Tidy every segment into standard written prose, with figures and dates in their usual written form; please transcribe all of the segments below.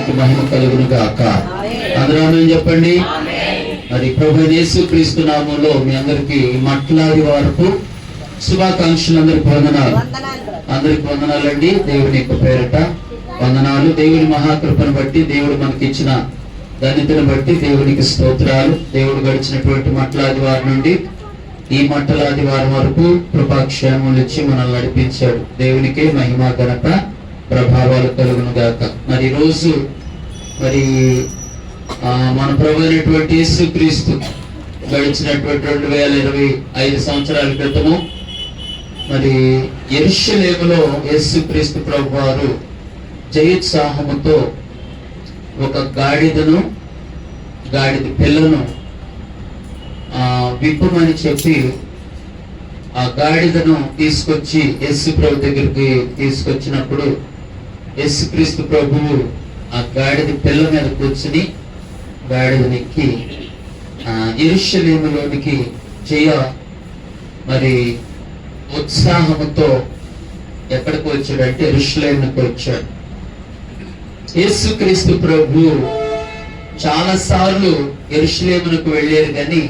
దేవునికి మహిమ కలుగును గాక. అందరూ ఆమేన్ చెప్పండి. మరి ప్రభు యేసు క్రీస్తు నామములో మీ అందరికి మట్లాది వారపు శుభాకాంక్షలు. అందరికి వందనాలు. అందరికి వందనాలండి. దేవుని యొక్క పేరట వందనాలు. దేవుని మహాకృపను బట్టి, దేవుడు మనకి ఇచ్చిన ధన్యతను బట్టి దేవునికి స్తోత్రాలు. దేవుడు గడిచినటువంటి మట్లాది వారి నుండి ఈ మట్టలాది వారం వరకు కృపాక్షేమములు ఇచ్చి మనల్ని నడిపించాడు. దేవునికే మహిమ ఘనత ప్రభావాలు కలుగును గాక. మరి రోజు మరి మన ప్రభు అయినటువంటి యేసుక్రీస్తు గడిచినటువంటి 2025 సంవత్సరాల క్రితము మరి యెరూషలేములో యేసుక్రీస్తు ప్రభు వారు జయోత్సాహముతో ఒక గాడిద పిల్లను విప్పమని చెప్పి ఆ గాడిదను తీసుకొచ్చి యేసు ప్రభు దగ్గరికి తీసుకొచ్చినప్పుడు యేసుక్రీస్తు ప్రభువు ఆ గాడిద పిల్ల మీద కూర్చుని గాడిదనెక్కి యెరూషలేములోనికి మరి ఉత్సాహంతో ఎక్కడికి వచ్చాడంటే యెరూషలేముకి వచ్చాడు. యేసుక్రీస్తు ప్రభు చాలా సార్లు యెరూషలేమునకు వెళ్ళారు, కానీ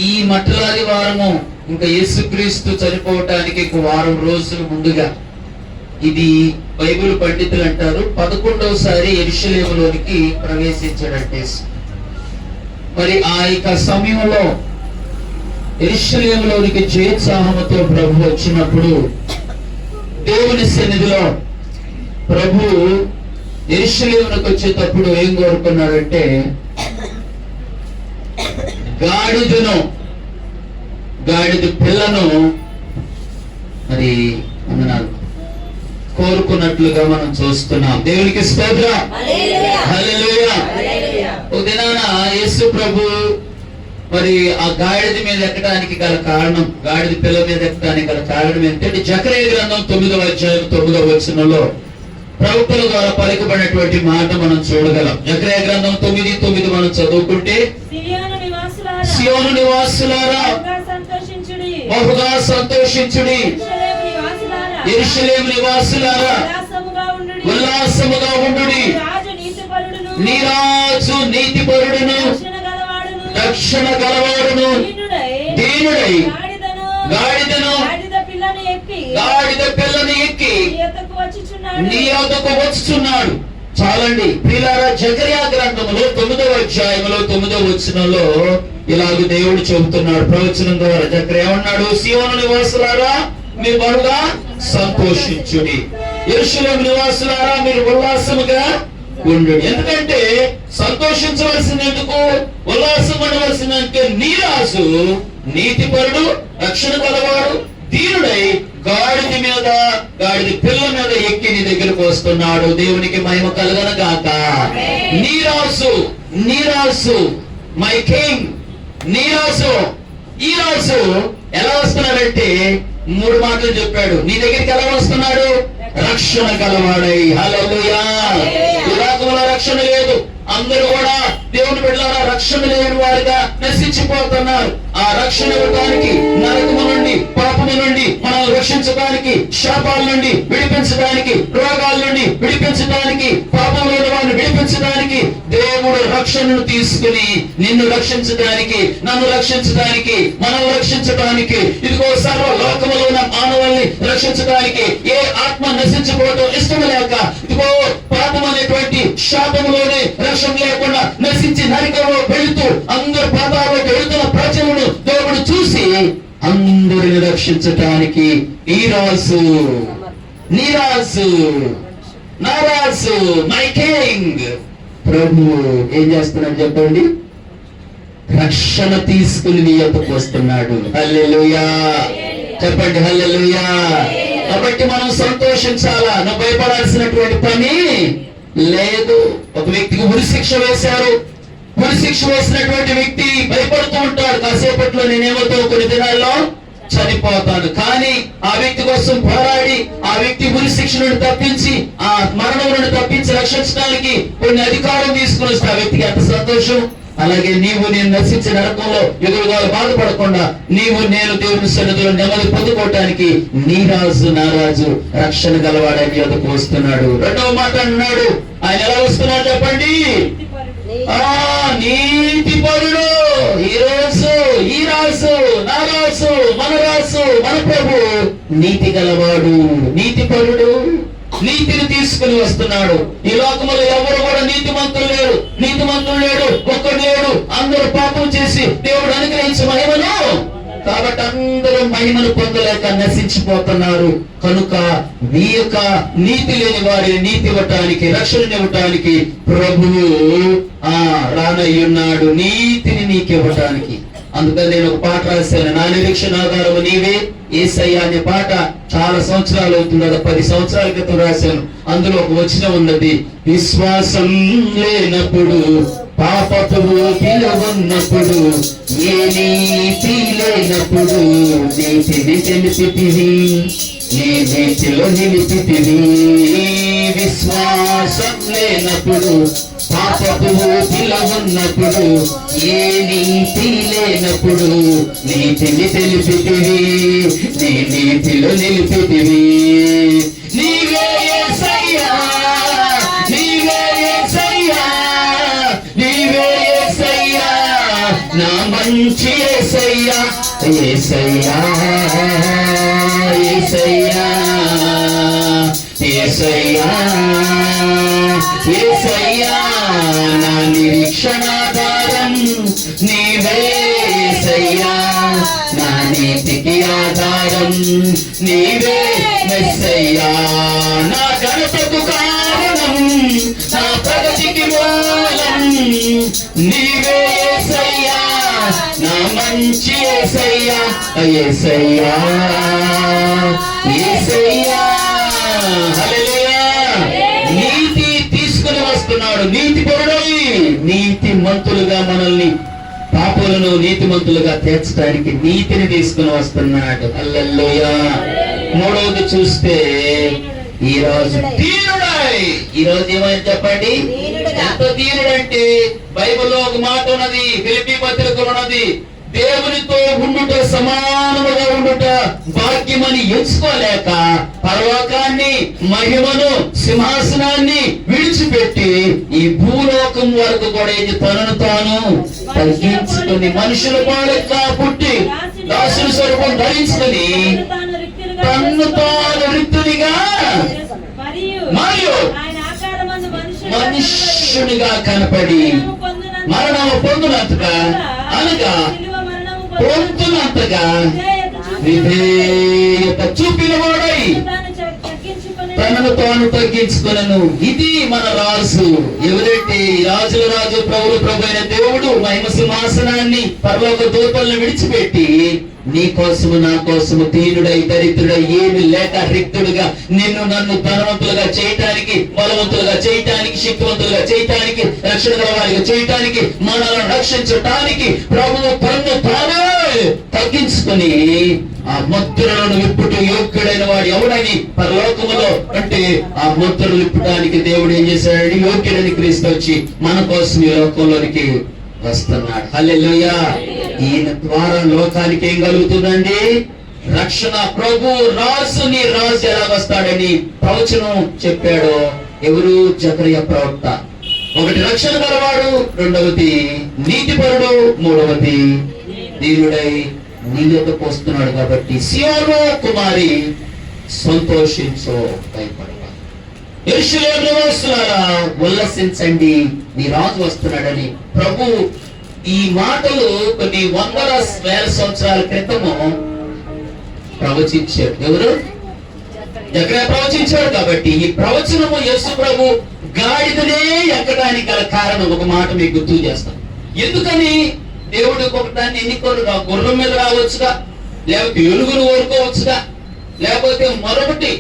ఈ మట్టలాది వారము ఇంకా యేసుక్రీస్తు చనిపోవటానికి ఒక వారం రోజుల ముందుగా, ఇది బైబిల్ పండితులు అంటారు 11వసారి యెరూషలేములోనికి ప్రవేశించాడంటే. మరి ఆ యొక్క సమయంలో యెరూషలేములోనికి జయోత్సాహంతో ప్రభు వచ్చినప్పుడు దేవుని సన్నిధిలో ప్రభు యెరూషలేమునకు వచ్చేటప్పుడు ఏం కోరుకున్నాడంటే గాడిద పిల్లను మరి కోరుకున్నట్లుగా మనం చూస్తున్నాం. దేవునికి స్తోత్రం. హల్లెలూయా. ఓ దినాన యేసు ప్రభు మరి ఆ గాడిద మీద ఎక్కడానికి గల కారణం, గాడిద పిల్ల మీద ఎక్కడానికి గల కారణం ఏంటంటే జకరియా గ్రంథం 9వ అధ్యాయం 9వ వచనంలో ప్రవక్తల ద్వారా పలుకబడినటువంటి మాట మనం చూడగలం. జకరియా గ్రంథం 9:9 మనం చదువుకుంటే, సియోను నివాసులారా బహుగా సంతోషించుడి, యెరూషలేము నివాసులారా ఉల్లాసముగా ఉండుడి, నీ రాజు నీతిపరుడును రక్షణ గలవాడును దీనుడై గాడిద పిల్లని ఎక్కి నీ యొద్దకు వచ్చుచున్నాడు. చాలండి ప్రియులారా, జకరియా గ్రంథములో 9వ అధ్యాయంలో 9వ వచనంలో ఇలాగ దేవుడు చెబుతున్నాడు ప్రవచనం ద్వారా. జకరియా ఏమన్నాడు? సియోను నివాసులారా మీరు బహుగా సంతోషించుడి, యెరూషలేము నివాసులారా మీరు ఉల్లాసముగా ఉండు. ఎందుకంటే సంతోషించవలసిన ఎందుకు, ఉల్లాసం ఉండవలసినందుకే నీ రాజు నీతిపరుడు రక్షణ గలవాడు దీనుడై గాడిద పిల్ల మీద ఎక్కి నీ దగ్గరకు వస్తున్నాడు. దేవునికి మహిమ కలుగను గాక. నీ రాజు మై కింగ్, నీ రాజు. ఈ రాజు ఎలా వస్తున్నాడంటే 3 మాటలు చెప్పాడు. నీ దగ్గరికి ఎలా వస్తున్నాడు? రక్షణ గలవాడై. హల్లెలూయా. ఈ లోకంలో రక్షణ లేదు. అందరూ కూడా దేవుని బిడ్డలారా రక్షణ లేని వారిగా నశించిపోతున్నారు. ఆ రక్షణ ఇవ్వడానికి, నరకము నుండి పాపము నుండి మనం రక్షించడానికి, శాపాల నుండి విడిపించడానికి, రోగాల నుండి విడిపించడానికి, పాపంలోని వారిని విడిపించడానికి దేవుడు రక్షణను తీసుకుని నిన్ను రక్షించడానికి, నన్ను రక్షించడానికి, మనం రక్షించడానికి, ఇదిగో సర్వ లోకములో ఉన్న మానవుల్ని రక్షించడానికి, ఏ ఆత్మ నశించిపోవడం ఇష్టం లేక, ఇదిగో పాపం అనేటువంటి శాపంలోనే రక్షణ లేకుండా నశించి నరకంలో వెళుతూ అందరు పాతాల్లో వెళుతున్న ప్రజలను దేవుడు చూసి అందరిని రక్షించటానికి నీ రాజు నా రాజు మై కింగ్ ప్రభు ఏం చేస్తున్నాడు చెప్పండి? రక్షణ తీసుకుని నీ యొద్దకు వస్తున్నాడు. హల్లెలూయా. చెప్పండి హల్లెలూయా. కాబట్టి మనం సంతోషించాలా, నువ్వు భయపడాల్సినటువంటి పని లేదు. ఒక వ్యక్తికి ఉరిశిక్ష వేశారు. ఉరిశిక్ష వేసినటువంటి వ్యక్తి భయపడుతూ ఉంటాడు, కాసేపట్లో నేనేమవుతావు, కొన్ని దినాల్లో చనిపోతాను. కానీ ఆ వ్యక్తి కోసం పోరాడి ఆ వ్యక్తి ఉరిశిక్ష నుండి తప్పించి, ఆ మరణం నుండి తప్పించి రక్షించడానికి కొన్ని అధికారం తీసుకుని వస్తే ఆ వ్యక్తికి ఎంత సంతోషం. అలాగే నీవు నేను నశించిన నరకంలో ఎదురుగా బాధపడకుండా నీవు నేను దేవుని సన్నిధిలో నెమ్మది పొందుకోవటానికి నీ రాజు నా రాజు రక్షణ గలవాడని ఎదుకు వస్తున్నాడు. రెండవ మాట అన్నాడు, ఆయన ఎలా వస్తున్నాడు చెప్పండి? నీతిపరుడు. ఈ రాజు నా రాజు మన ప్రభు నీతి గలవాడు, నీతిపరుడు. నీతిని తీసుకుని వస్తున్నాడు. ఈ లోకములో ఎవరు కూడా నీతిమంతులు లేడు, ఒక్కడు లేడు. అందరూ పాపం చేసి దేవుడు అనుగ్రహించే మహిమను, కాబట్టి అందరూ మహిమను పొందలేక నశించిపోతున్నారు. కనుక నీ యొక్క నీతి లేని వారిని నీతి ఇవ్వటానికి, రక్షణ ఇవ్వటానికి ప్రభువు రానయ్యున్నాడు, నీతిని నీకు ఇవ్వటానికి. అందుకని నేను ఒక పాట రాశాను, నా నిరీక్షణ ఆధారము నీవే యేసయ్యా అనే పాట. చాలా సంవత్సరాలు అవుతుంది, 10 సంవత్సరాల క్రితం రాశాను. అందులో ఒక వచనం ఉన్నది, విశ్వాసం లేనప్పుడు పాపపు పిలవన్నప్పుడు ఏ నీతి లేనప్పుడు నీతిని తెలిపితివి, నీ నీతిలో నిలిపితివి. విశ్వాసం లేనప్పుడు పాపపు పిలవన్నప్పుడు ఏ నీతి లేనప్పుడు నీతిని తెలిపితివి, నీ నీతిలో నిలిపితివి. నీవే యేసయ్యా, నీవే యేసయ్యా, నీవే యేసయ్యా, నా మంచి యేసయ్యా, యేసయ్యా, యేసయ్యా, యేసయ్యా, యేసయ్యా, నా నిరీక్షణాధారం నీవే యేసయ్యా, నా నీతికి ఆధారం నీవే మెస్సయ్యా, నా ఘనతకు కారణం, నా ప్రగతికి మూలం నీవే యేసయ్యా, నా మంచి యేసయ్యా, యేసయ్యా, యేసయ్యా. హల్లెలూయా. నీతి తీసుకుని వస్తున్నాడు, నీతిపరుడై నీతిమంతులుగా మనల్ని పాపులను నీతిమంతులుగా తీర్చడానికి నీతిని తీసుకుని వస్తున్నాడు. హల్లెలూయా. మూడవది చూస్తే ఈ రోజు దీనుడై, ఈ రోజు ఏమైనా చెప్పండి, ఎంత దీనుడంటే బైబిల్లో ఒక మాట ఉన్నది, ఫిలిప్పీ పత్రికలో ఉన్నది, దేవునితో ఉండుట సమానముగా ఉండుట భాగ్యమని ఎంచుకోలేక పరలోకాన్ని, మహిమను, సింహాసనాన్ని విడిచిపెట్టి ఈ భూలోకం వరకు కూడా తనను తాను తగ్గించుకుని మనుషుల పాలెక్క పుట్టి దాసుని స్వరూపం ధరించుకుని తన్ను తాను రిక్తునిగా మరియు మనుష్యునిగా కనపడి మరణము పొందినంతగా, అనగా పొందునంతగా విధేయత చూపిన వాడై తనను తాను తగ్గించుకొనెను. ఇది మన రాజు. ఎవరైతే రాజుల రాజు ప్రభువు ప్రభు అయిన దేవుడు మహిమ సింహాసనాన్ని పరలోక దూతలను విడిచిపెట్టి నీ కోసము నా కోసము దీనుడై దరిద్రుడై ఏమి లేక రిక్తుడుగా నిన్ను నన్ను ధనవంతులుగా చేయటానికి, బలవంతులుగా చేయటానికి, శక్తివంతులుగా చేయటానికి, రక్షణ గలవారిగా చేయటానికి, మనల్ని రక్షించటానికి ప్రభువు తన్ను తానే తగ్గించుకొని ఆ ముద్రలను విప్పుటూ యోగ్యుడైన వాడు ఎవడని పరలోకములో అంటే ఆ ముద్రలు విప్పటానికి దేవుడు ఏం చేశాడు? యోగ్యుడని క్రీస్తు వచ్చి మన కోసం ఈ లోకంలోనికి వస్తున్నాడు. హల్లెలూయా. ఈయన ద్వారా లోకానికి ఏం కలుగుతుందండి? రక్షణ. ప్రభు రాజు, నీ రాజు ఎలా వస్తాడని ప్రవచనం చెప్పాడు. ఎవరు? జకరియా ప్రవక్త. ఒకటి రక్షణ గలవాడు, రెండవది నీతిపరుడు, మూడవది దీనుడై నీ యొద్దకు వస్తున్నాడు. కాబట్టి సియోను కుమారి సంతోషించు, భయపడక. యెరూషలేము నివాసులారా ఉల్లసించండి, నీ రాజు వస్తున్నాడని ప్రభు ఈ మాటలు కొన్ని వందల వేల సంవత్సరాల క్రితము ప్రవచించాడు. ఎవరు? జకరియా ప్రవచించాడు. కాబట్టి ఈ ప్రవచనము యేసు ప్రభు గాడిదనే ఎక్కడానికి గల కారణం ఒక మాట మీకు గుర్తు చేస్తాను. ఎందుకని దేవుడు ఒకదాన్ని ఎన్నికోరు? గుర్రం మీద రావచ్చుగా, లేకపోతే ఏనుగును ఓరుకోవచ్చుగా, లేకపోతే మరొకటి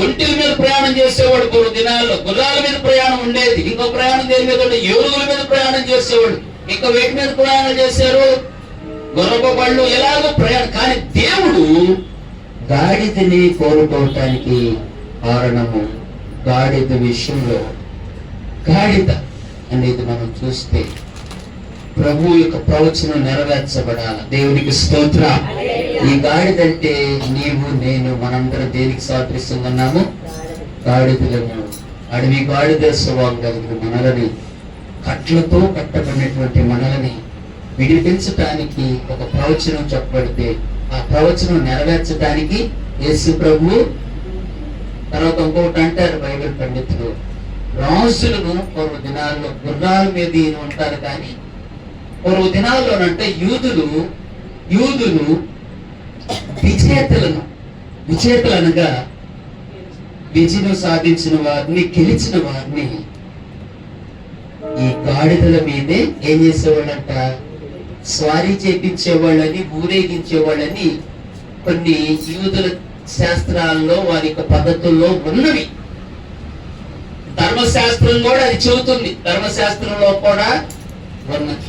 ఒంటిల మీద ప్రయాణం చేసేవాడు. కొన్ని దినాల్లో గుర్రాల మీద ప్రయాణం ఉండేది. ఇంకో ప్రయాణం దేని మీద ఉండే? ఏనుగుల మీద ప్రయాణం చేసేవాడు. ఇంకా వేటి మీద ప్రయాణం చేశారు? గుర్రపు బళ్ళు, ఎలాగో ప్రయాణం. కానీ దేవుడు గాడిదని కోరుకోవటానికి కారణము గాడిద విషయంలో, గాడిద అనేది మనం చూస్తే ప్రభు యొక్క ప్రవచనం నెరవేర్చబడాలి. దేవునికి స్తోత్ర. ఈ గాడిదంటే నీవు నేను మనందరం దేనికి సాదృశ్యంగా ఉన్నాము? గాడిదలను. అడవి గాడిద స్వభావం కలిగిన మనలని, కట్లతో కట్టబడినటువంటి మనలని విడిపించటానికి ఒక ప్రవచనం చెప్పబడితే ఆ ప్రవచనం నెరవేర్చడానికి యేసు ప్రభు. తర్వాత ఇంకొకటి అంటారు బైబిల్ పండితులు, రాజులను పూర్వ దినాల్లో గుర్రాల మీద ఉంటారు, కానీ పూర్వ దినాల్లోనంటే యూదులు విజేతలు అనగా విజయం సాధించిన వారిని, గెలిచిన వారిని ఈ గాడిదల మీదే ఏం చేసేవాళ్ళంట? స్వారీ చేపించేవాళ్ళని, ఊరేగించేవాళ్ళని కొన్ని యూదుల శాస్త్రాల్లో వారి యొక్క పద్ధతుల్లో ఉన్నవి. ధర్మశాస్త్రం కూడా అది చెబుతుంది, ధర్మశాస్త్రంలో కూడా ఉన్నది.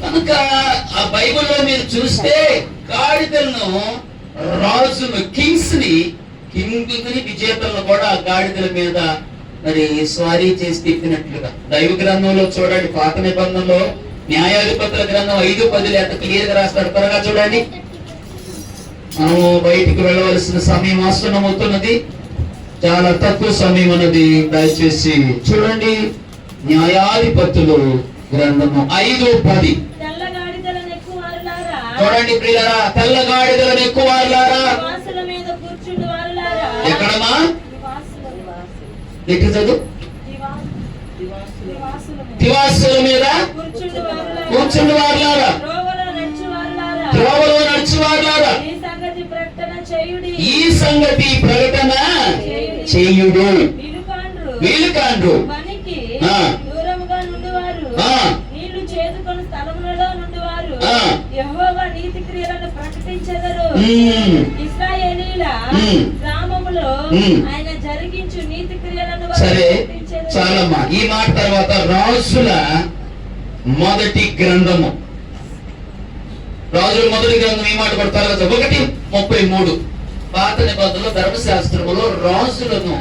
కనుక ఆ బైబిల్లో మీరు చూస్తే గాడిదలను, రాజులు, కింగ్స్ ని విజేతలను కూడా ఆ గాడిదల మీద మరి స్వారీ చేసి తిప్పినట్లుగా దైవ గ్రంథంలో చూడండి. పాత నిబంధనలో న్యాయాధిపతుల గ్రంథం 5:10 ఎంత క్లియర్ గా రాస్తారు. త్వరగా చూడండి. మనము బయటికి వెళ్ళవలసిన సమయం ఆసన్నమవుతున్నది, చాలా తక్కువ సమయం ఉన్నది. దయచేసి చూడండి. న్యాయాధిపతులు గ్రంథము 5:10. చూడండి ప్రియులారా, తెల్ల గాడిదలను ఎక్కువారులారా. ఎక్కడమా? ఎక్కడ చదువు? దివాసుల మీద కూర్చుండి వారులారా, త్రోవలో నడుచువారులారా, ఈ సంగతి ప్రకటన చేయుడు. వీలుకాండ్రు నీళ్లు చేదుకొని స్థలములలో నుండివారు యెహోవా నీతి క్రియలను ప్రకటించెదరు. ఇశ్రాయేలీల గ్రామములో ఆయన జరిగించు నీతి క్రియలను సరే చాలమ్మా. ఈ మాట తర్వాత రాజుల మొదటి గ్రంథము, రాజుల మొదటి గ్రంథం ఈ మాట కొడతారు కదా, 1:33. పాత నిబంధనలో ధర్మశాస్త్రములో రాజులను,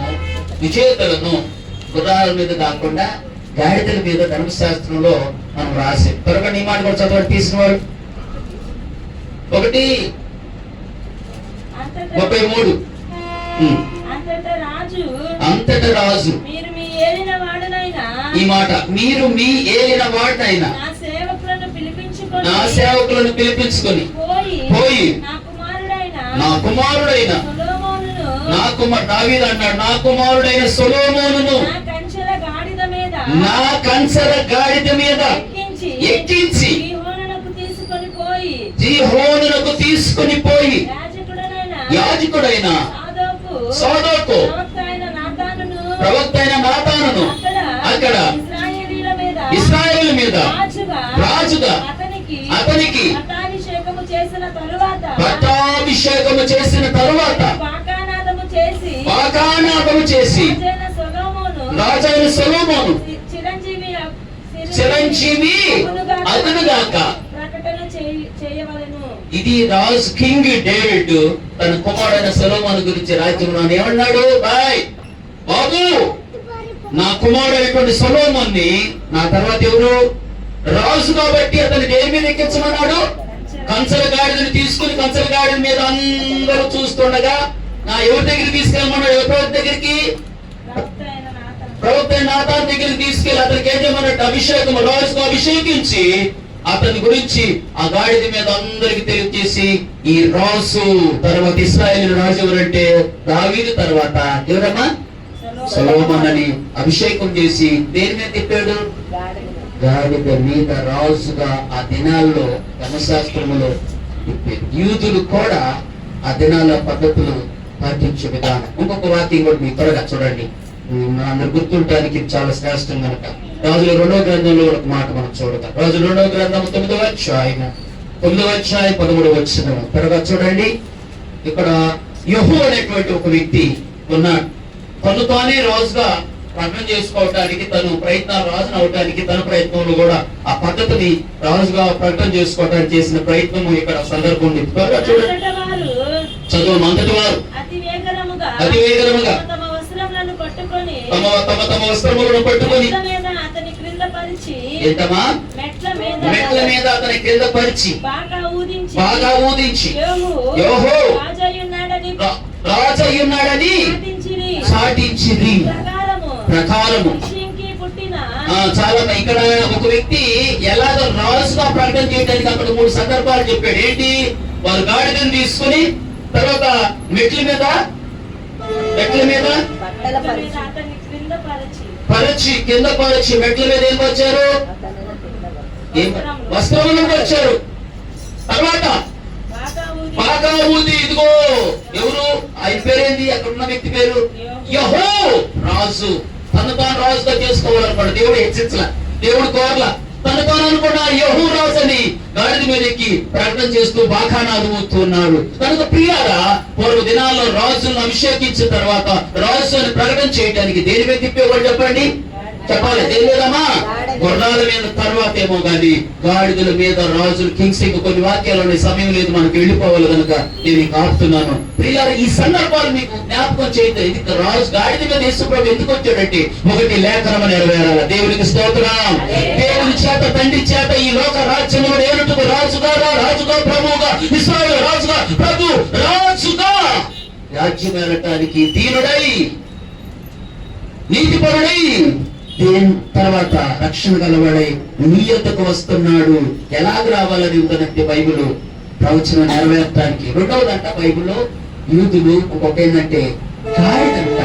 విజేతలను గుర్రాల మీద కాకుండా గాడిదల మీద ధర్మశాస్త్రంలో మనం రాసే. త్వరగా ఈ మాట కూడా చదవండి తీసిన వారు. 1:33. అంతట రాజు ఈ మాట, మీరు మీ ఏలిన వాడినైనా నా సేవకులను పిలిపించుకొని పోయి నా కుమారుడైన దావీదు అన్నాడు, నా కుమారుడైన సొలొమోనును నా కంచర గాడిద మీద ఎక్కించి జీహోనునకు తీసుకొని పోయి యాజకుడైన సాదోకు ప్రవక్త అయిన నాతానును అక్కడ ఇశ్రాయేలు మీద రాజుగా అతనికి పట్టాభిషేకము చేసిన తరువాత పాకానాదము చేసి రాజైన సొలొమోను చిరంజీవి అతనుగాక. ఇది రాజు కింగ్ డేవిడ్ తన కుమారుడైన సొలొమోను గురించి రాజ్యంలో ఏమన్నాడు? బాబు, నా కుమారుడైనటువంటి సొలొమోన్ని నా తర్వాత ఎవరు రాజు కాబట్టి అతను దేని మీద ఎక్కించమన్నాడు? కంచల గాడిదని తీసుకుని కంచల గాడిద మీద అందరూ చూస్తుండగా నా ఎవరి దగ్గరికి తీసుకెళ్ళమన్నాడు? ఎవరి దగ్గరికి? ప్రవక్త నాతాను దగ్గరికి తీసుకెళ్లి అతనికి ఏం చేయమన్నట్టు? అభిషేకం, రాజుకు అభిషేకించి అతని గురించి ఆ గాడిద మీద అందరికి తెలియజేసి ఈ రాజు తర్వాత ఇశ్రాయేలు రాజు ఎవరంటే దావీదు తర్వాత ఎవరమ్మా? సొలొమోను అని అభిషేకం చేసి దేని మీద తిప్పాడు? గాడిద మీద రాజుగా ఆ దినాల్లో ధర్మశాస్త్రములో తిప్పాడు. యూదులు కూడా ఆ దినాల పద్ధతులు పాటించే విధానం. ఇంకొక వాక్యం కూడా మీ త్వరగా చూడండి, అందరు గుర్తుంటానికి చాలా శ్రేష్టం కనుక. రాజుల 2వ గ్రంథంలో ఒక మాట మనం చూడతాం. రాజుల 2వ గ్రంథం 9వ అధ్యాయం 13వ వచనం త్వరగా చూడండి. ఇక్కడ యెహూ అనేటువంటి ఒక వ్యక్తి ఉన్నాడు. తను తానే రాజుగా ప్రకటన చేసుకోవటానికి, తను ప్రయత్నాలు రాజును అవటానికి తన ప్రయత్నంలో కూడా ఆ పద్ధతిని రాజుగా ప్రకటన చేసుకోవటానికి చేసిన ప్రయత్నము ఇక్కడ సందర్భం త్వరగా చూడండి. చదువు. అంతటి వారు అతి వేగరముగా తమ వస్త్రములను పట్టుకొని ఎంతమా మెట్ల మీద అతని కింద పరిచి బాగా ఊదించి యోహో రాజు అయ్యున్నాడని చాటించిరి ప్రకారము. చాలా ఇక్కడ ఒక వ్యక్తి ఎలాగ రాజుగా ప్రకటన చేయడానికి అక్కడ 3 సందర్భాలు చెప్పాడు. ఏంటి? వారు గాడిదను తీసుకుని తర్వాత మెట్ల మీద పరచి కింద పరచి మెట్ల మీద ఏం వచ్చారు? వస్త్రములను వచ్చారు. తర్వాత బాగా ఊది ఇదిగో ఎవరు? ఆయన పేరేంది? అక్కడ ఉన్న వ్యక్తి పేరు యెహో రాజు. తను తాను రాజుగా చేసుకోవాలనుకోండి. దేవుడు హెచ్చరించలా, దేవుడు కోరలా. తను తాను అనుకున్న యెహో రాజు అని గాడిద మీద ఎక్కి ప్రకటన చేస్తూ బాకానాలు ఊతున్నాడు. కనుక ప్రియారా, పూర్వ దినాల్లో రాజులను అభిషేకించిన తర్వాత రాజుని ప్రకటన చేయడానికి దేని మీద తిప్పేవాడు చెప్పండి? చెప్పాలి. తెలియదమ్మా? గుర్రాల మీద తర్వాత ఏమో కానీ గాడిదల మీద రాజులు కింగ్స్. ఇంకా కొన్ని వాక్యాలు సమయం లేదు, మనకు వెళ్ళిపోవాలి కనుక నేను ఆపుతున్నాను. ప్రియారా, ఈ సందర్భాలు మీకు జ్ఞాపకం చేయదు. ఇది రాజు గాడిద మీద యేసుప్రభు ఎందుకు వచ్చాడంటే, ఒకటి లేఖనం నెరవేరాల. దేవునికి స్తోత్రం. దేవుని చేత తండ్రి చేత ఈ లోక రాజ్యంలో ఏనుటకు రాజుగా ప్రభువుగా ఇశ్రాయేలు రాజుగా ప్రభు రాజుగా రాజ్యం ఏలటానికి దీనుడై నీతిపరుడై దేని తర్వాత రక్షణ గలవాడై నీ యొద్దకు వస్తున్నాడు. ఎలాగ రావాలని ఉందనంటే బైబిల్ ప్రవచనం నెరవేర్చడానికి. రెండవదంట బైబిల్లో యూదులు ఏంటంటే గాడిదంట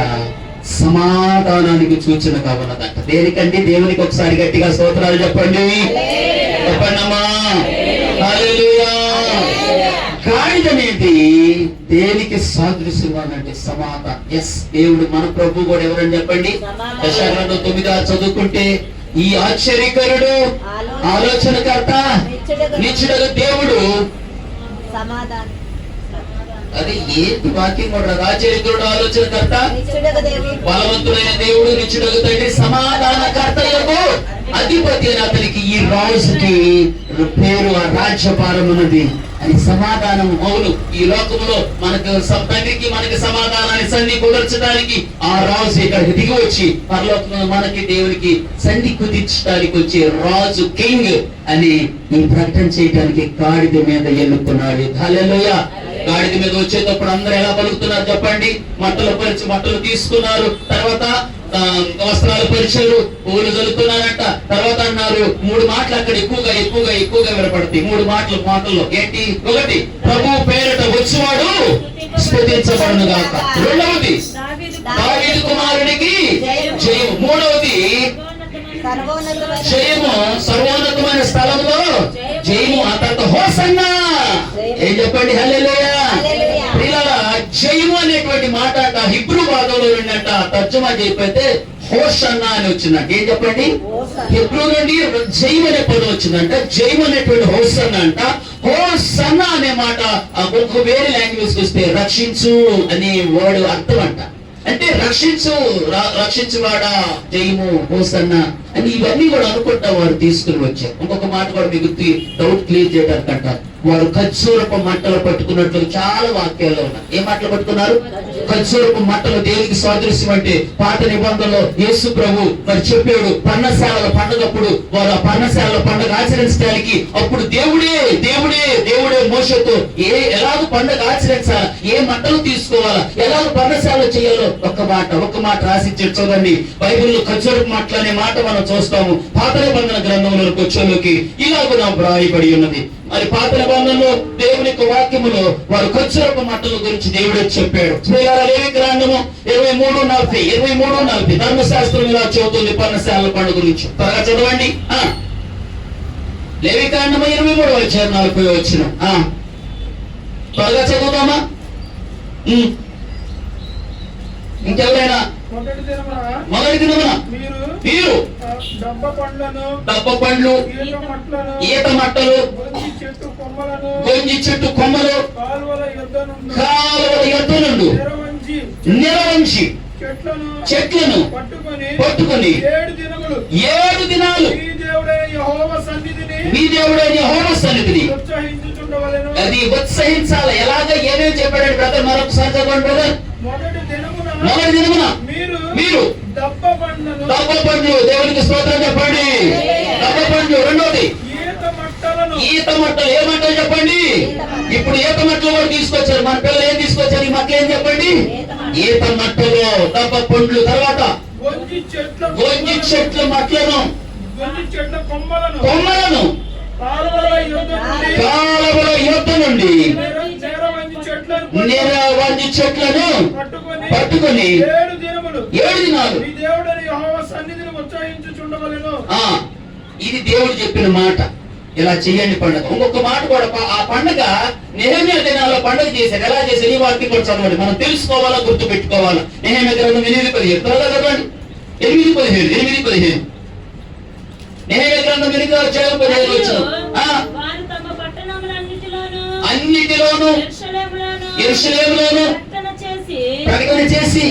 సమాధానానికి సూచనగా ఉన్నదంట. దేనికండి? దేవునికి ఒకసారి గట్టిగా స్తోత్రాలు చెప్పండి. చెప్పండమ్మా. హల్లెలూయా. గాడిద అనేది దేనికి సాదృశ్యంగా అంటే సమాధానం. ఎస్, దేవుడు మన ప్రభు కూడా ఎవరని చెప్పండి? దశ 9 చదువుకుంటే ఈ ఆశ్చర్యకరుడు ఆలోచనకర్త నిత్యుడగు దేవుడు అది ఏ వాక్యం కూడా ఆశ్చర్యకరుడు ఆలోచనకర్త బలవంతుడైన దేవుడు నిత్యుడగు తండ్రి సమాధానకర్త యొక్క అధిపతి అని అతనికి ఈ రాజుకి పేరు. ఆ రాజ్యభారం ఉన్నది అని సమాధానం. అవును, ఈ లోకంలో మనకు తండ్రికి మనకి సమాధానాన్ని సంధి కుదర్చడానికి ఆ రాజు ఇక్కడికి దిగి వచ్చి పరలోకంలో మనకి దేవునికి సంధి కుదిర్చడానికి వచ్చే రాజు కింగ్ అని ఈ ప్రకటన చేయడానికి గాడిద మీద ఎన్నుకున్నాడు. హల్లెలూయా. గాడిద మీద వచ్చేటప్పుడు అందరూ ఎలా పలుకుతున్నారు చెప్పండి? మట్టలు తీసుకున్నారు. తర్వాత వస్త్రాలు పరిచారు, పూలు చల్లుతున్నారంట. తర్వాత అన్నారు 3 మాటలు అక్కడ ఎక్కువగా వినపడతాయి. 3 మాటల్లో ఏంటి? ఒకటి, ప్రభు పేరిట వచ్చేవాడు స్తుతించబడును గాక. రెండవది, దావీదు కుమారునికి జయము. మూడవది, జయము సర్వోన్నతమైన స్థలంలో జయము. ఆ తర్వాత హోసన్నా. ఏం చెప్పండి? హల్లెలూయా. ప్రియులారా, జయము అనేటువంటి మాట హిబ్రూ భాగంలో ఉన్నట్ట తర్జుమా చేయకపోతే హోసన్నా అని వచ్చిందంట. ఏం చెప్పండి? హిబ్రూ నుండి జయం అనే పదం వచ్చిందంట. జయం అనేటువంటి హోసన్నా అంట. హోసన్నా అనే మాట ఒక వేరే లాంగ్వేజ్ వస్తే రక్షించు అనే వర్డ్ అర్థం అంట. అంటే రక్షించువాడా జయము హోసన్నా అని ఇవన్నీ కూడా అనుకుంటా వారు తీసుకుని వచ్చారు. ఇంకొక మాట కూడా మీకు డౌట్ క్లియర్ చేయడానికి అంటారు. వారు ఖర్జూరపు మట్టలు పట్టుకున్నట్లు చాలా వాక్యాల్లో ఉన్నాయి. ఏ మట్టలు పట్టుకున్నారు? ఖర్జూరపు మట్టలు దేవునికి సాదృశ్యం. అంటే పాత నిబంధనలో యేసు ప్రభు మరి చెప్పాడు, పర్ణశాలల పండుగప్పుడు వారు ఆ పర్ణశాలల పండుగ ఆచరించడానికి అప్పుడు దేవుడే మోషతో ఎలాగ పండుగ ఆచరించాలా, ఏ మట్టలు తీసుకోవాలా, ఎలాగ పర్ణశాల చేయాలో ఒక్క మాట రాసి చూడండి. బైబిల్లో ఖర్జూరపు మట్టలు అనే మాట మనం చూస్తాము. పాత నిబంధన గ్రంథంలోకి వచ్చేలోకి ఇలాగ వ్రాయబడి ఉన్నది. మరి పాత నిబంధనలో దేవుని యొక్క వాక్యములో వారు ఖర్జూరపు మట్టల గురించి దేవుడే చెప్పాడు. లేవి గ్రంథము 23:40 ధర్మశాస్త్రం ఇలా చెబుతుంది పర్ణశాలల పండుగ గురించి. త్వరగా చదవండి. లేవి గ్రంథము 23:40 త్వరగా చదువుతామా? ఇంకెవరైనా? మొదటి దినమున మీరు దబ్బ పండ్లు, ఈత మట్టలు, గొంజి చెట్టు కొమ్మలు కాలువల యొద్ద నుండి నిరవంచి చెట్లను పట్టుకొని 7 దినాలు మీ దేవుడైన యెహోవా సన్నిధిని అది ఉత్సహించాలి. ఎలాగా ఏమేమి చెప్పాడు బ్రదర్? మరొకసారి చదవండి బ్రదర్. మొదటి దినమున మీరు దబ్బ పండ్లు, దేవునికి స్తోత్రం చెప్పండి. దబ్బ పండ్లు. రెండోది ఈత మట్టలు ఏమంటారు చెప్పండి? ఇప్పుడు ఈత మట్టలు కూడా తీసుకొచ్చారు. మన పిల్లలు ఏం తీసుకొచ్చారు? ఈ మట్టలు ఏం చెప్పండి? ఈత మట్టలు, దబ్బ పండ్లు, తర్వాత గొంజి చెట్ల మట్టలను, కొమ్మలను, కాలువల యుద్ధ నుండి నిరవంజి చెట్లను పట్టుకొని 7 దినాలు. ఇది దేవుడు చెప్పిన మాట. ఇలా చెయ్యండి పండుగ. ఇంకొక మాట కూడా, ఆ పండుగ నెహెమ్యా దినాల్లో పండుగ చేశారు. ఎలా చేశారు? ఈ వాక్యం కూడా చదవండి, మనం తెలుసుకోవాలా, గుర్తు పెట్టుకోవాలా. నెహెమ్యా గ్రంథం 8:15 త్వరగా చదవండి. 8:15 నెహెమ్యా గ్రంథం 8:15 వచ్చిన అన్నిటిలోను యెరూషలేములోను ప్రకటన చేసి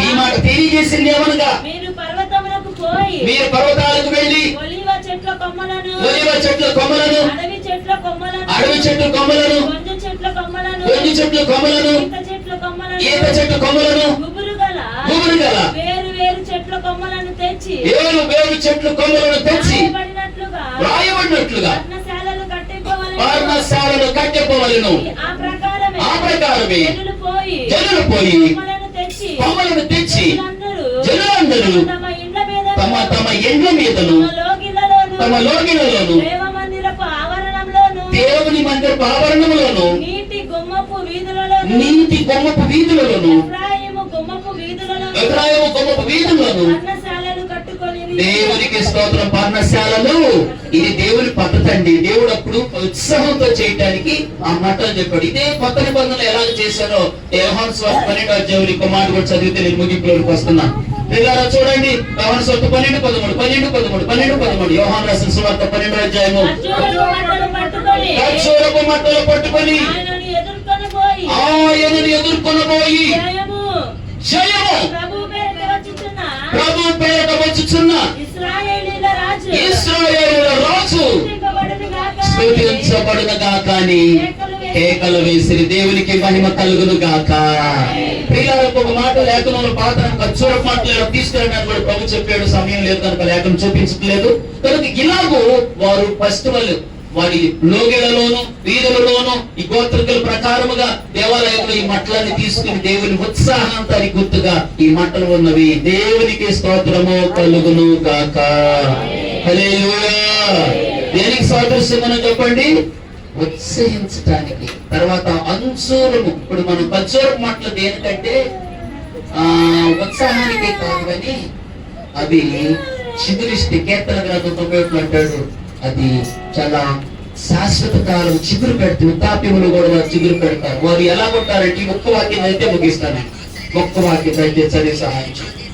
ఈ మాట తెలియజేసింది ఏమనగా, మీరు పర్వతాలకు వెళ్ళి ఒలీవ చెట్ల కొమ్మలను, అడవి చెట్ల కొమ్మలను, గొంజి చెట్ల కొమ్మలను, ఈత చెట్ల కొమ్మలను, గుబురు గల వేరు చెట్ల కొమ్మలను తెచ్చి రాయబడినట్లుగా పర్ణశాలలు కట్టిపోవలెను. ఆ ప్రకారమే జనులు పోయి కొమ్మలను తెచ్చి జనులందరూ తమ ఇండ్ల మీదను, తమ లోగిలలోను, దేవుని మందిరపు ఆవరణంలోను, నీటి గుమ్మపు వీధులలోను, ఎఫ్రాయిము గుమ్మపు వీధులను దేవునికి స్తోత్రం. పర్ణశాలలు, ఇది దేవుని పద్ధతి అండి. దేవుడు అప్పుడు ఉత్సాహంతో చేయడానికి ఆ మాటలు చెప్పాడు. ఇదే కొత్త నిబంధనలు ఎలా చేశారో యోహాను సువార్త 12వ ఇంకో మాట కూడా చదివితే నేను ముగింపులోకి వస్తున్నా. పిల్లరా చూడండి, యోహాను సువార్త 12:13 యోహాను రాసిన సువార్త 12వ అధ్యాయము. ఖర్జూరపు మట్టలు పట్టుకొని ఆయనను ఎదుర్కొనబోయి జయము ప్రభు పేరిట వచ్చుచున్న ఇశ్రాయేలీయుల రాజు స్తుతించబడును గాక అని కేకలు వేసిరి. దేవునికి మహిమ కలుగును గాక. ప్రియులారా, ఒక మాట లేఖనంలో పాత ఖర్జూరపు మాటలు తీసుకెళ్ళడానికి కూడా ప్రభు చెప్పాడు. సమయం లేదు కనుక లేఖనం చూపించట్లేదు. కనుక ఇలాగూ వారు ఫెస్టివల్ వారి లోగెలలోను వీధులలోను ఈ గోత్రికుల ప్రకారముగా దేవాలయంలో ఈ మట్టలన్నీ తీసుకుని దేవుని ఉత్సాహాంతానికి గుర్తుగా ఈ మట్టలు ఉన్నవి. దేవునికి స్తోత్రము కలుగును గాక. హల్లెలూయా. దేనికి సాదృశ్యమని చెప్పండి? ఉత్సహించటానికి. తర్వాత అంశూరము. ఇప్పుడు మనం ఖర్జూరపు మట్టలు దేనికంటే ఉత్సాహానికి కాదు కానీ అవి చిగురిస్తే, కీర్తన గ్రంథం 91 అంటాడు, అది చాలా శాశ్వత కాలం చిగురు పెడుతుంది. వృద్ధాప్యములు కూడా చిగురు పెడతారు. వారు ఎలా కొట్టారంటే ఒక్క వాక్యం అయితే ముగిస్తాను. ఒక్క వాక్యం అయితే చదివి సహాయం చేయండి.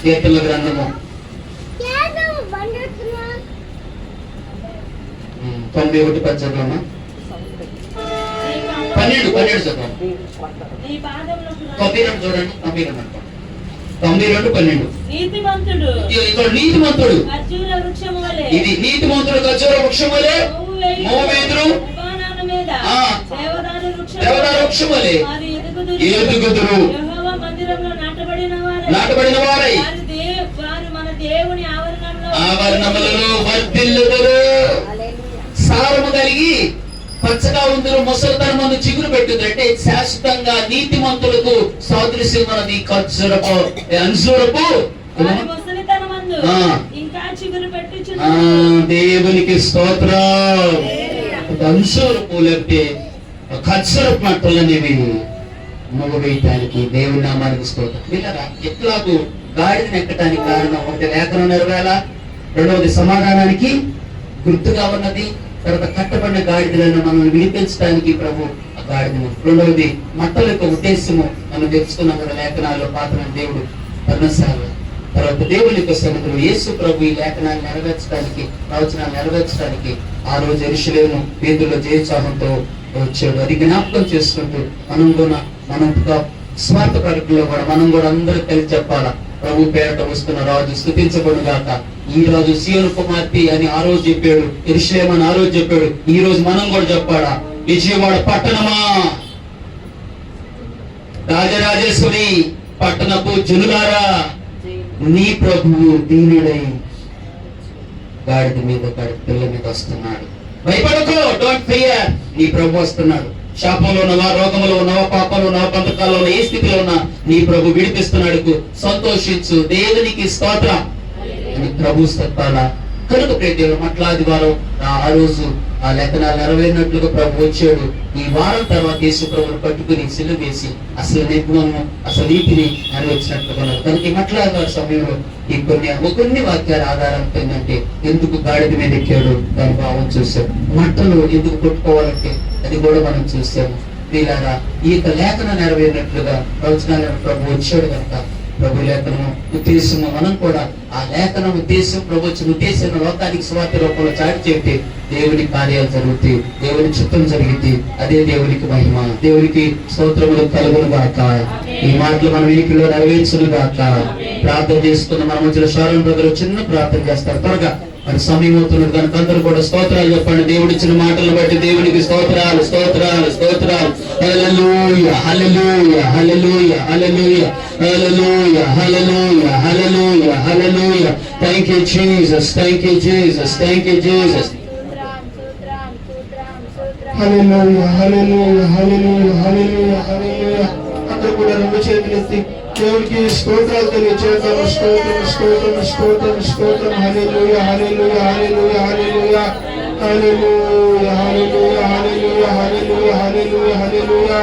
కీర్తన గ్రంథము 91 చదవమ్మా. 12 చదవం. 92 చూడండి. 92:12 నీతిమంతుడు. ఇది నీతిమంతుడు ఖర్జూర వృక్షం వలె, మోవేదురు దేవదారు వృక్షం వలె ఎదుగుదురు. నాటబడిన వారై ఆవరణములలో వర్ధిల్లుదురు. సారము కలిగి పచ్చగా ఉందరు, ముసలితనమందు చిగురు పెట్టుదు. అంటే శాశ్వతంగా నీతిమంతులకు సాదృశ్యం మనది ఖర్జూరపు అంజూరపు. దేవునికి స్తోత్రం. అంజూరపు లేకపోతే ఖర్జూరపు మట్టలు అనేవి మగవేయటానికి దేవుని నామానికి స్తోత్రం. విన్నారా? ఎట్లాగూ గాడిదని ఎక్కడానికి కారణం ఒకటి లేఖనం నెరవేరాల, రెండవది సమాధానానికి గుర్తుగా ఉన్నది, తర్వాత కట్టబడిన గాడిదలను మనం విడిపించడానికి ప్రభు ఆ గాడిదను, రెండవది మట్టల యొక్క ఉద్దేశము మనం తెలుసుకున్నాం కదా లేఖనాల్లో. పాత్ర దేవుడు పర్ణశాల, తర్వాత దేవుని యొక్క సన్నిధిలో యేసు ప్రభు ఈ లేఖనాన్ని నెరవేర్చడానికి, ప్రవచనాన్ని నెరవేర్చడానికి ఆ రోజు యెరూషలేము వీధుల్లో జయోత్సాహంతో వచ్చాడు. అది జ్ఞాపకం చేసుకుంటూ మనం స్వార్థ కార్యక్రమంలో కూడా మనం కూడా అందరూ కలిసి చెప్పాలా, ప్రభు పేరట వస్తున్న రాజు స్తుతించబడును గాక. ఈ రాజు సీయోను కుమార్తె అని ఆ రోజు చెప్పాడు, యెరూషలేము అని ఆ రోజు చెప్పాడు. ఈ రోజు మనం కూడా చెప్పాలా, విజయవాడ పట్టణమా, రాజరాజేశ్వరి పట్టణపు జనులారా, నీ ప్రభువు దీనుడై గాడిద మీద గాడిద పిల్ల మీద వస్తున్నాడు. భయపడకు, డోంట్ ఫియర్. నీ ప్రభు వస్తున్నాడు. శాపంలో ఉన్నవా, రోగంలో ఉన్నవా, పాపంలో ఉన్నవా, బంధకాల్లో ఉన్న ఏ స్థితిలో ఉన్నా నీ ప్రభు విడిపిస్తున్నాడు. సంతోషించు, దేవునికి స్తోత్రం అని ప్రభు చెప్పాలా. కనుక ప్రియదేవుడు మట్లాది వారం ఆ రోజు ఆ లేఖనాలు నెరవేరినట్లుగా ప్రభు వచ్చాడు. ఈ వారం తర్వాత యేసు ప్రభువును పట్టుకుని సిలువ వేసి అసలు నిర్మము అసలు నీతిని నెరవేర్చినట్లుగా ఉన్నారు. కనుక ఈ మట్లాది వారి సమయంలో ఈ కొన్ని వాక్యాల ఆధారంతో ఏంటంటే ఎందుకు గాడిద మీద ఎక్కాడు దాని భావం చూసాం. మట్టలు ఎందుకు కొట్టుకోవాలంటే అది కూడా మనం చూసాము. వీళ్ళారా ఈ యొక్క లేఖన నెరవేరినట్లుగా ప్రవచనాలను ప్రభు వచ్చాడు కనుక ప్రభు లేఖనం ఉద్దేశము మనం కూడా ఆ లేఖనం ఉద్దేశం ప్రభు వచ్చిన ఉద్దేశం లోకానికి స్వార్థ రూపంలో చాటి చెప్తే దేవుని కార్యాలు జరుగుతాయి, దేవుని చిత్తం జరిగింది. అదే దేవునికి మహిమ. దేవునికి స్తోత్రములు కలుగును గాక. ఈ మాటలు మన వీటిలో నెరవేర్చును గాక. ప్రార్థన చేసుకున్న మన మధ్యలో శారణ బ్రదర్ చిన్న ప్రార్థన చేస్తారు. త్వరగా మరి సమయం అవుతున్నది కనుక అందరూ కూడా స్తోత్రాలు చెప్పండి. దేవుడి ఇచ్చిన మాటలను బట్టి దేవునికి స్తోత్రాలు స్తోత్రాలు స్తోత్రాలు. Hallelujah hallelujah hallelujah hallelujah hallelujah hallelujah hallelujah hallelujah. Thank you Jesus, thank you Jesus, thank you Jesus. Hallelujah hallelujah hallelujah hallelujah hallelujah. అందరూ కూడా రెండు చేతులు ఎత్తి దేవుడికి స్తోత్రాలు తెలియజేద్దాము. స్తోత్రం స్తోత్రం స్తోత్రం స్తోత్రం. హల్లెలూయా hallelujah hallelujah hallelujah hallelujah hallelujah hallelujah hallelujah hallelujah హల్లెలూయా.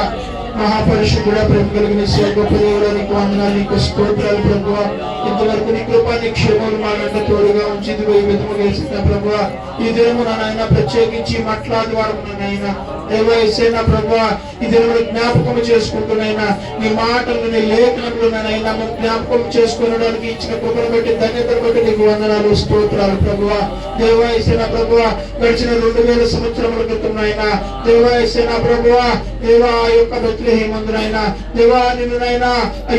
మహాపరిశుద్ధుడా, ప్రేమ కలిగిన గొప్ప దేవుడా, నీకు వందనాలు, నీకు స్తోత్రాలు ప్రభువా. ఇంతవరకు నీ కృపా నీ క్షేమాలు మాకంటే తోడుగా ఉంచి విధముగా వేసిన ప్రభువా. ఈ దినము నాయన ప్రత్యేకించి మట్లాది వారు నాయన దేవైనా ప్రభువా ఈ దినములు జ్ఞాపకం చేసుకుంటున్నాయినా నీ మాటలు నీ లేఖనములు నాయన జ్ఞాపకం చేసుకోవడానికి ఇచ్చిన కృపను బట్టి ధన్యతను బట్టి నీకు వందనాలు స్తోత్రాలు ప్రభువా. దేవైనా ప్రభువా గడిచిన 2000 సంవత్సరముల క్రితం నాయన దేవైనా ప్రభువా దేవా ఆ యొక్క బెత్లెహేమందునైనా దేవా నిన్నునైనా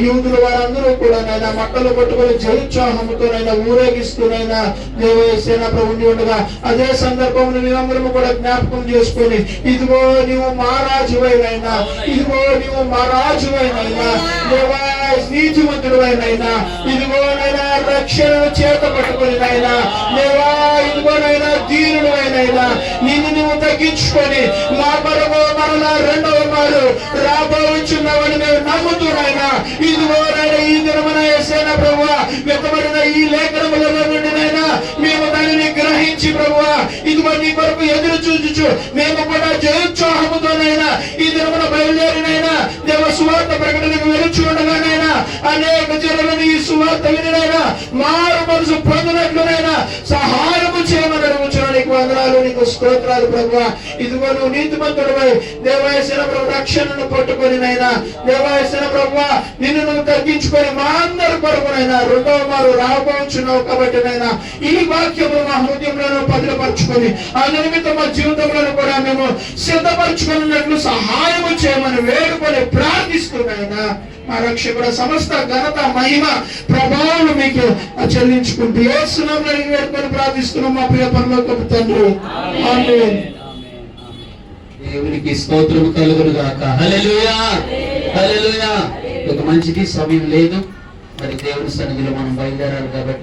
యూదులు వారందరూ కూడా నైనా మట్టలు పట్టుకొని జయోత్సాహముతోనైనా ఊరేగిస్తూనైనా దేవైనా ప్రభు ఉండగా అదే సందర్భంలో మేమందరము కూడా జ్ఞాపకం చేసుకొని ఇదిగో నీవు మహారాజువైనైనా, ఇదిగో నీవు మహారాజువైనైనా, దేవా నీతిమంతుడువైనైనా, ఇదిగోనైనా రక్షణ చేత పట్టుకొని నైనా దేవా ఇదిగోనైనా దీనుడువైనైనా నిన్ను నువ్వు తగ్గించుకొని మా కొరకు మరలా రెండవ మారు రాబోచున్నావని మేము నమ్ముతున్నాయినా ఇదిగోనైనా ఈ దినమున యేసయ్య ప్రభువా వెతబడిన ఈ లేఖనములలో నుండినైనా మేము దానిని గ్రహించి ప్రభువా ఇదిగో నీ కొరకు ఎదురు చూచుచు మేము కూడా జయోత్సాహముతోనైనా ఈ దినమున బయలుదేరినైనా దేవ సువార్త ప్రకటనకు వెలుచుండగానైనా అనేక జనులను ఈ సువార్త వినినైనా మారు మనసు పొందినట్లునైనా సహాయము చేయమని అడుగుచున్నాను. నీకు వందనాలు, నీకు స్తోత్రాలు ప్రభువా. ఇదిగో నువ్వు నీతిమంతుడివై దేవాయసిన ప్రభు రక్షణను పట్టుకొని నైనా దేవాయసిన ప్రభువా నిన్ను నువ్వు తగ్గించుకొని మా అందరి కొరకునైనా రెండవ మారు రాబోచున్నావు కాబట్టి నైనా ఈ వాక్యము మా హృదయంలో భద్రపరచుకొని ఆ నిమిత్తం మా జీవితంలో కూడా మేము సిద్ధపరచుకున్నట్లు సహాయము చేయమని వేడుకొని ప్రార్థిస్తున్నాయినా మా రక్షకుడు సమస్త ఘనత మహిమ ప్రభావం మీకు చెల్లించుకుంటూ యేసు నామములో వేడుకొని ప్రార్థిస్తున్నాం మా ప్రియ పరలోకపు తండ్రి. ఆమేన్. దేవునికి స్తోత్రము కలుగును గాక. హల్లెలూయా హల్లెలూయా. ఒక మంచిది సమయం లేదు, మరి దేవుని సన్నిధిలో మనం బయలుదేరాలి కాబట్టి